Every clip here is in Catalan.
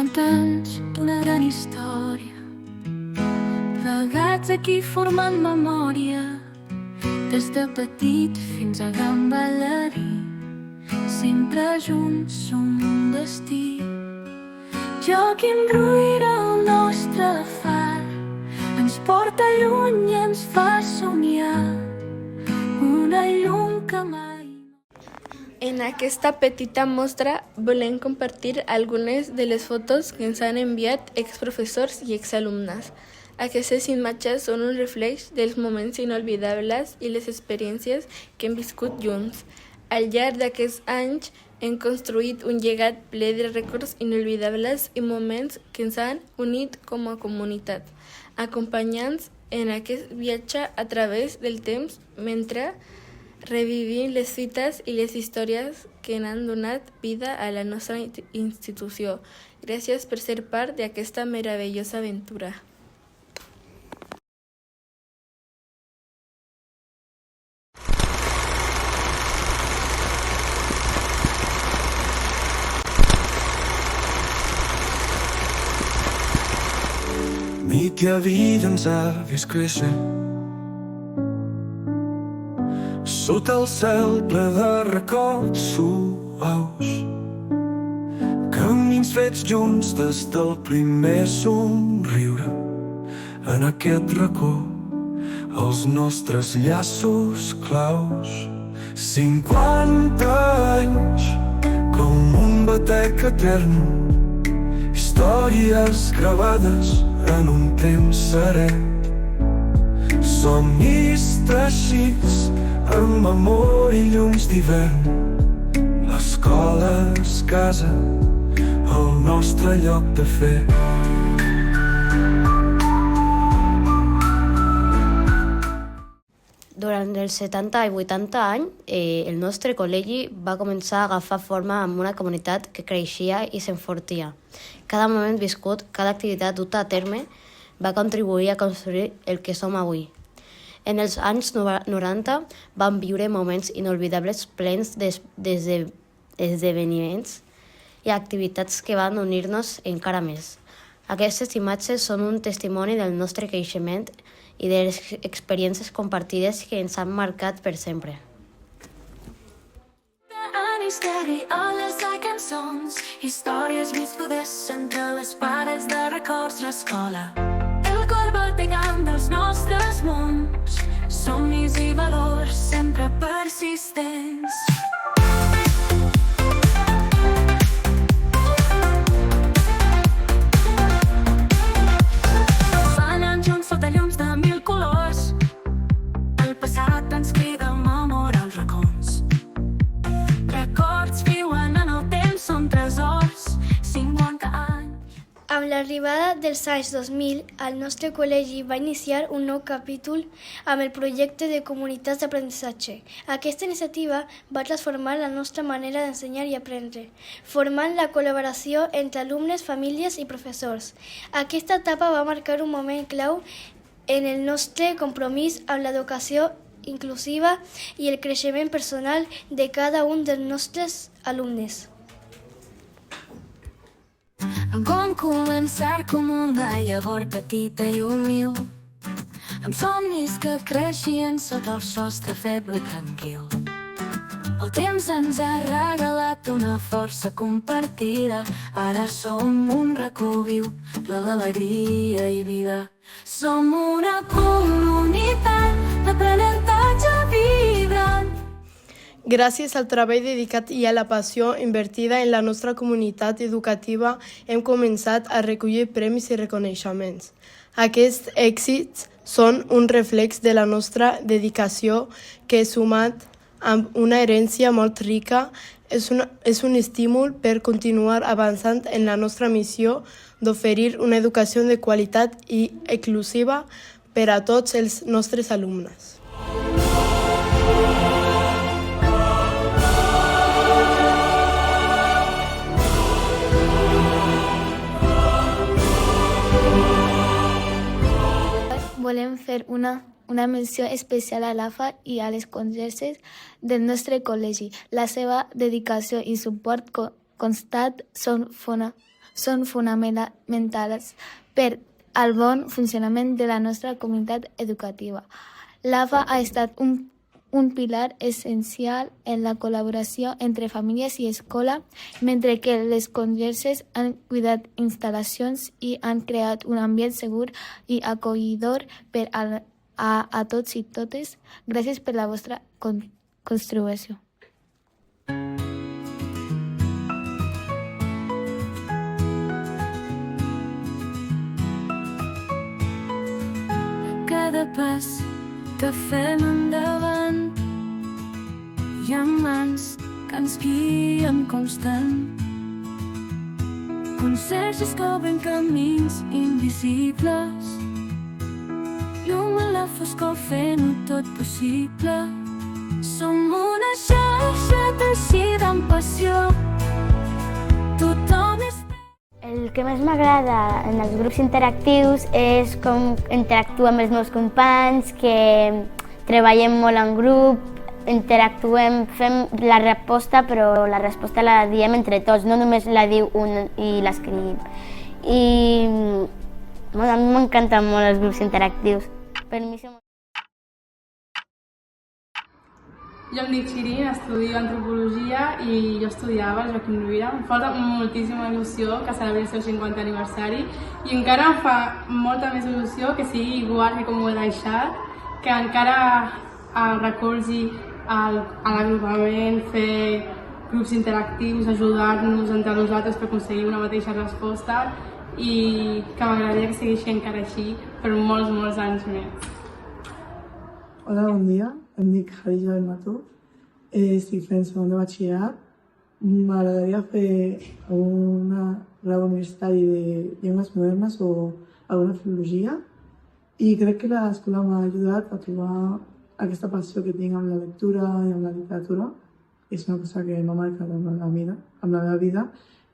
50 anys d'una gran història, plegats aquí formant memòria, des de petit fins a gran ballarí, sempre junts som un destí. Joaquim Ruyra, el nostre far, ens porta lluny i ens fa somiar una llum que mai... En aquesta petita mostra volem compartir algunes de les fotos que ens han enviat exprofessors i exalumnes. Aquestes imatges són un reflex dels moments inolvidables i les experiències que hem viscut junts. Al llarg d'aquests anys hem construït un llegat ple de records inolvidables i moments que ens han unit com a comunitat, acompanyant-nos en aquest viatge a través del temps mentre revivim les fites i les històries que han donat vida a la nostra institució. Gràcies per ser part d'aquesta meravellosa aventura. Mitja vida ens ha vist créixer sota el cel ple de records suaus, camins fets junts des del primer somriure. En aquest racó els nostres llaços claus. 50 anys com un batec etern, històries gravades en un temps serè, somnis teixits amb amor i llums d'hivern. L'escola és casa, el nostre lloc de fer. Durant els 70 i 80 anys, el nostre col·legi va començar a agafar forma amb una comunitat que creixia i s'enfortia. Cada moment viscut, cada activitat duta a terme, va contribuir a construir el que som avui. En els anys 90 vam viure moments inolvidables plens d'esdeveniments i activitats que van unir-nos encara més. Aquestes imatges són un testimoni del nostre creixement i de les experiències compartides que ens han marcat per sempre. Misteri a les cançons, històries viscudes entre les pares de records, l'escola. El cor bategant dels nostres mons, somnis i valors sempre persistents. Ballant junts sota llums de mil colors, el passat ens crida a memorar els racons. Records viuen en el temps, són tresors, 50 anys. Amb l'arribada dels anys 2000, el nostre col·legi va iniciar un nou capítol amb el projecte de comunitats d'aprenentatge. Aquesta iniciativa va transformar la nostra manera d'ensenyar i aprendre, formant la col·laboració entre alumnes, famílies i professors. Aquesta etapa va marcar un moment clau en el nostre compromís amb l'educació inclusiva i el creixement personal de cada un dels nostres alumnes. Com començar com una llavor petita i humil, amb somnis que creixien sota el sostre feble i tranquil. El temps ens ha regalat una força compartida, ara som un racó viu ple d'alegria i vida. Som una comunitat d'aprenentatge vibrant. Gràcies al treball dedicat i a la passió invertida en la nostra comunitat educativa, hem començat a recollir premis i reconeixements. Aquests èxits són un reflex de la nostra dedicació que, sumat amb una herència molt rica, és un estímul per continuar avançant en la nostra missió d'oferir una educació de qualitat i inclusiva per a tots els nostres alumnes. Volem fer una menció especial a l'AFA i a les conserges del nostre col·legi. La seva dedicació i suport constant són són fonamentals per al bon funcionament de la nostra comunitat educativa. L'AFA ha estat un pilar essencial en la col·laboració entre famílies i escola, mentre que les conserges han cuidat instal·lacions i han creat un ambient segur i acollidor per a tots i totes. Gràcies per la vostra contribució. Cada pas que fem endavant hi ha mans que ens guien constant. Conserges que obren camins invisibles, llum a la foscor fent-ho tot possible. Som una xarxa teixida amb passió. Tothom és... El que més m'agrada en els grups interactius és com interactuar amb els meus companys, que treballem molt en grup, interactuem, fem la resposta, però la resposta la diem entre tots, no només la diu un i l'escrivim. I a mi m'encanten molt els grups interactius. Per mi són... Jo em dic Xirin, estudio Antropologia i jo estudiava al Joaquim Rovira. Em fa moltíssima il·lusió que celebri el seu 50è aniversari i encara em fa molta més il·lusió que sigui igual que com ho he deixat, que encara recolzi a l'agrupament, fer grups interactius, ajudar-nos entre nosaltres per aconseguir una mateixa resposta i que m'agradaria que segueixi encara així per molts anys més. Hola, bon dia. Em dic Khadija Benmatú. Estic fent segon de batxillerat. M'agradaria fer alguna grau universitari de llengües modernes o alguna filologia i crec que l'escola m'ha ajudat a trobar aquesta passió que tinc amb la lectura i amb la literatura. És una cosa que m'ha marcat amb la meva vida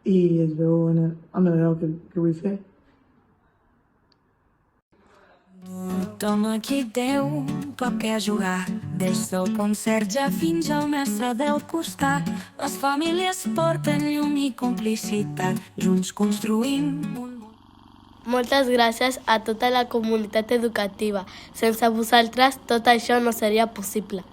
i es veu amb el grau que vull fer. Tothom aquí té un paper a jugar, des del conserge fins al mestre del costat. Les famílies porten llum i complicitat, junts construïm un món. Moltes gràcies a tota la comunitat educativa. Sense vosaltres tot això no seria possible.